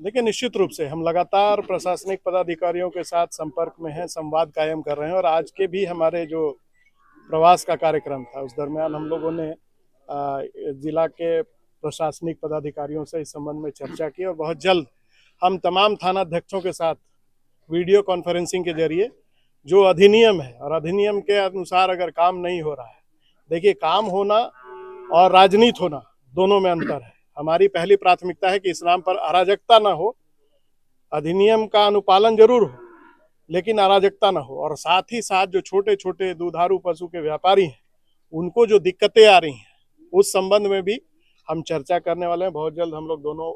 देखिए, निश्चित रूप से हम लगातार प्रशासनिक पदाधिकारियों के साथ संपर्क में हैं, संवाद कायम कर रहे हैं और आज के भी हमारे जो प्रवास का कार्यक्रम था उस दरमियान हम लोगों ने जिला के प्रशासनिक पदाधिकारियों से इस संबंध में चर्चा की और बहुत जल्द हम तमाम थानाध्यक्षों के साथ वीडियो कॉन्फ्रेंसिंग के जरिए जो अधिनियम है और अधिनियम के अनुसार अगर काम नहीं हो रहा है, देखिए काम होना और राजनीति होना दोनों में अंतर है। हमारी पहली प्राथमिकता है कि इस नाम पर अराजकता ना हो, अधिनियम का अनुपालन जरूर हो लेकिन अराजकता ना हो, और साथ ही साथ जो छोटे छोटे दुधारू पशु के व्यापारी हैं उनको जो दिक्कतें आ रही हैं उस संबंध में भी हम चर्चा करने वाले हैं। बहुत जल्द हम लोग दोनों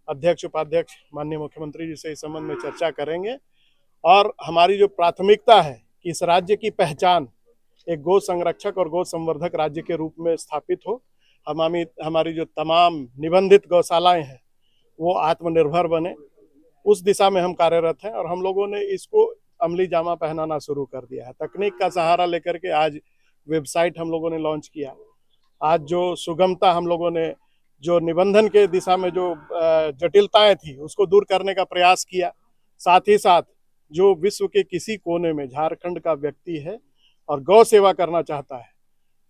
अध्यक्ष उपाध्यक्ष माननीय मुख्यमंत्री जी से इस संबंध में चर्चा करेंगे और हमारी जो प्राथमिकता है कि इस राज्य की पहचान एक गौ संरक्षक और गौ संवर्धक राज्य के रूप में स्थापित हो। हमारी जो तमाम निबंधित गौशालाएं हैं वो आत्मनिर्भर बने, उस दिशा में हम कार्यरत हैं और हम लोगों ने इसको अमली जामा पहनाना शुरू कर दिया है। तकनीक का सहारा लेकर के आज वेबसाइट हम लोगों ने लॉन्च किया। आज जो सुगमता हम लोगों ने जो निबंधन के दिशा में जो जटिलताएं थी उसको दूर करने का प्रयास किया। साथ ही साथ जो विश्व के किसी कोने में झारखंड का व्यक्ति है और गौ सेवा करना चाहता है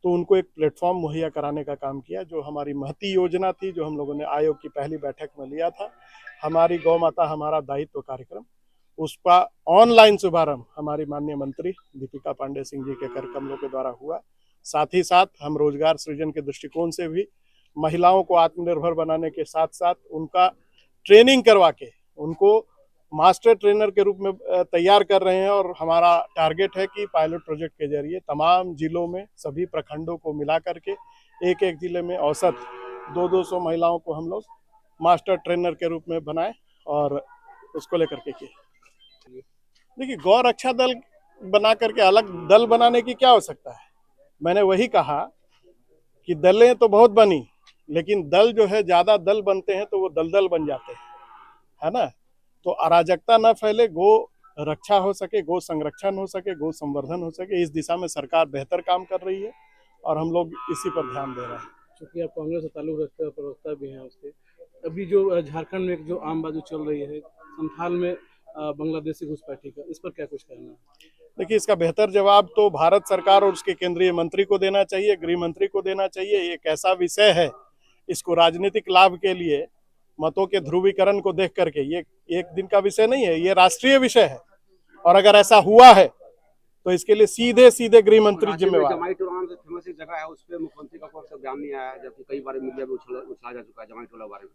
तो उनको एक प्लेटफॉर्म मुहैया कराने का काम किया। जो हमारी महती योजना थी जो हम लोगों ने आयोग की पहली बैठक में लिया था, हमारी गौ माता हमारा दायित्व कार्यक्रम, उसका ऑनलाइन शुभारंभ हमारी माननीय मंत्री दीपिका पांडे सिंह जी के कर कमलों के द्वारा हुआ। साथ ही साथ हम रोजगार सृजन के दृष्टिकोण से भी महिलाओं को आत्मनिर्भर बनाने के साथ साथ उनका ट्रेनिंग करवा के उनको मास्टर ट्रेनर के रूप में तैयार कर रहे हैं और हमारा टारगेट है कि पायलट प्रोजेक्ट के जरिए तमाम जिलों में सभी प्रखंडों को मिला करके एक एक जिले में औसत 200-200 महिलाओं को हम लोग मास्टर ट्रेनर के रूप में बनाए और उसको लेकर के किए। देखिए, गौ रक्षा दल बना करके अलग दल बनाने की क्या आवश्यकता है। मैंने वही कहा कि दलें तो बहुत बनी लेकिन दल जो है ज्यादा दल बनते हैं तो वो दलदल बन जाते हैं, है ना। तो अराजकता न फैले, गो रक्षा हो सके, गो संरक्षण हो सके, गो संवर्धन हो सके, इस दिशा में सरकार बेहतर काम कर रही है और हम लोग इसी पर ध्यान दे रहे हैं। चूँकि आप कांग्रेस से ताल्लुक रखते हैं, प्रवक्ता भी हैं उसके, अभी जो झारखंड में जो आम बाजू चल रही है संथाल में बांग्लादेशी घुसपैठी का, इस पर क्या कुछ कहना है? देखिए, इसका बेहतर जवाब तो भारत सरकार और उसके केंद्रीय मंत्री को देना चाहिए, गृह मंत्री को देना चाहिए। ये एक ऐसा विषय है, इसको राजनीतिक लाभ के लिए मतों के ध्रुवीकरण को देख करके, ये एक दिन का विषय नहीं है, ये राष्ट्रीय विषय है और अगर ऐसा हुआ है तो इसके लिए सीधे सीधे गृह मंत्री जिम्मेवार। जमाई टोला से फेमस एक जगह है, उस पर मुख्यमंत्री का कोई सा बयान नहीं आया है, जबकि कई बार मीडिया में उछला जा चुका है जमाई टोला बारे में।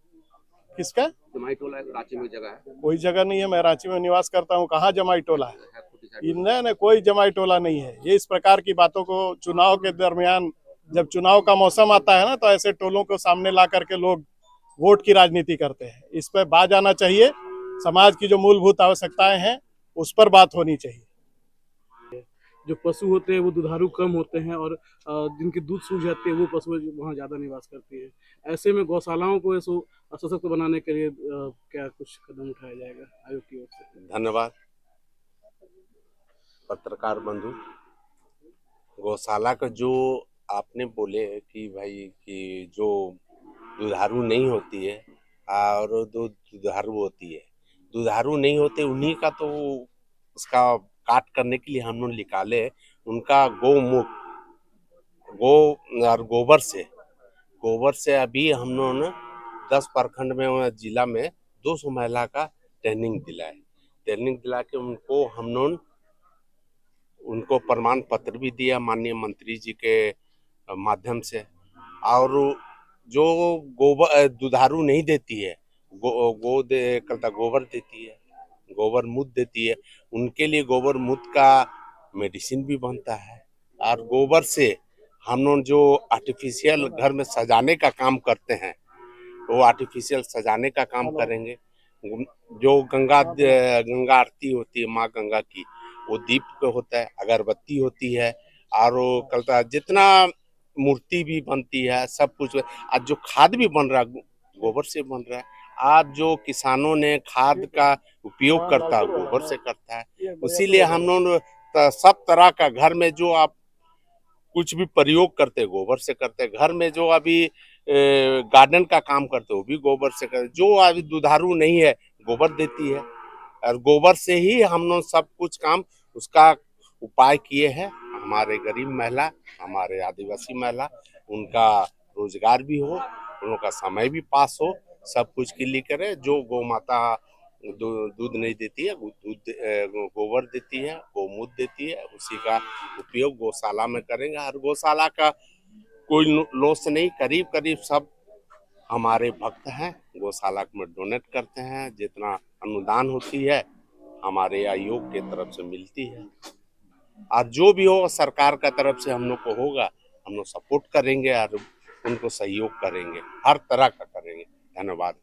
किसका? जमाई टोला रांची में जगह है। कोई जगह नहीं है, मैं रांची में निवास करता हूँ, कहाँ जमाई टोला है? नहीं, कोई जमाई टोला नहीं है। ये इस प्रकार की बातों को चुनाव के दरमियान, जब चुनाव का मौसम आता है ना, तो ऐसे टोलों को सामने ला करके लोग वोट की राजनीति करते हैं। इस पर बात आना चाहिए, समाज की जो मूलभूत आवश्यकताएं हैं उस पर बात होनी चाहिए। जो पशु होते हैं वो दुधारू कम होते हैं और जिनकी दूध सूख जाती है वो पशु वहाँ ज़्यादा निवास करती है। ऐसे में गौशालाओं को सशक्त बनाने के लिए क्या कुछ कदम उठाया जाएगा आयोग की ओर से? धन्यवाद पत्रकार बंधु। गौशाला का जो आपने बोले कि भाई कि जो दुधारू नहीं होती है और दो दुधारू होती है, दुधारू नहीं होते उन्हीं का तो उसका काट करने के लिए हम लोग निकाले उनका गो और गोबर से अभी हम लोग ने 10 प्रखंड में जिला में 200 महिला का ट्रेनिंग दिला के उनको प्रमाण पत्र भी दिया माननीय मंत्री जी के माध्यम से। और जो गोबर दुधारू नहीं देती है, गोबर देती है, गोबर मूत्र देती है, उनके लिए गोबर मूत्र का मेडिसिन भी बनता है। और गोबर से हम लोग जो आर्टिफिशियल घर में सजाने का काम करते हैं वो आर्टिफिशियल सजाने का काम करेंगे। जो गंगा आरती होती है माँ गंगा की, वो दीप होता है, अगरबत्ती होती है और जितना मूर्ति भी बनती है सब कुछ। आज जो खाद भी बन रहा है गोबर से बन रहा है। आज जो किसानों ने खाद का उपयोग करता है गोबर से करता है। इसीलिए हम लोग सब तरह का घर में जो आप कुछ भी प्रयोग करते गोबर से करते। घर में जो अभी गार्डन का काम करते हो वो भी गोबर से करते। जो अभी दुधारू नहीं है गोबर देती है, और गोबर से ही हम लोग सब कुछ काम उसका उपाय किए हैं। हमारे गरीब महिला, हमारे आदिवासी महिला, उनका रोजगार भी हो, उनका समय भी पास हो, सब कुछ के लिए करें। जो गौ माता दूध नहीं देती है, गोबर देती है, गोमूत्र देती है, उसी का उपयोग गौशाला में करेंगे। हर गौशाला का कोई लॉस नहीं, करीब करीब सब हमारे भक्त हैं, गौशाला में डोनेट करते हैं। जितना अनुदान होती है हमारे आयोग के तरफ से मिलती है, और जो भी हो सरकार का तरफ से हम लोग को होगा, हम लोग सपोर्ट करेंगे और उनको सहयोग करेंगे, हर तरह का करेंगे। धन्यवाद।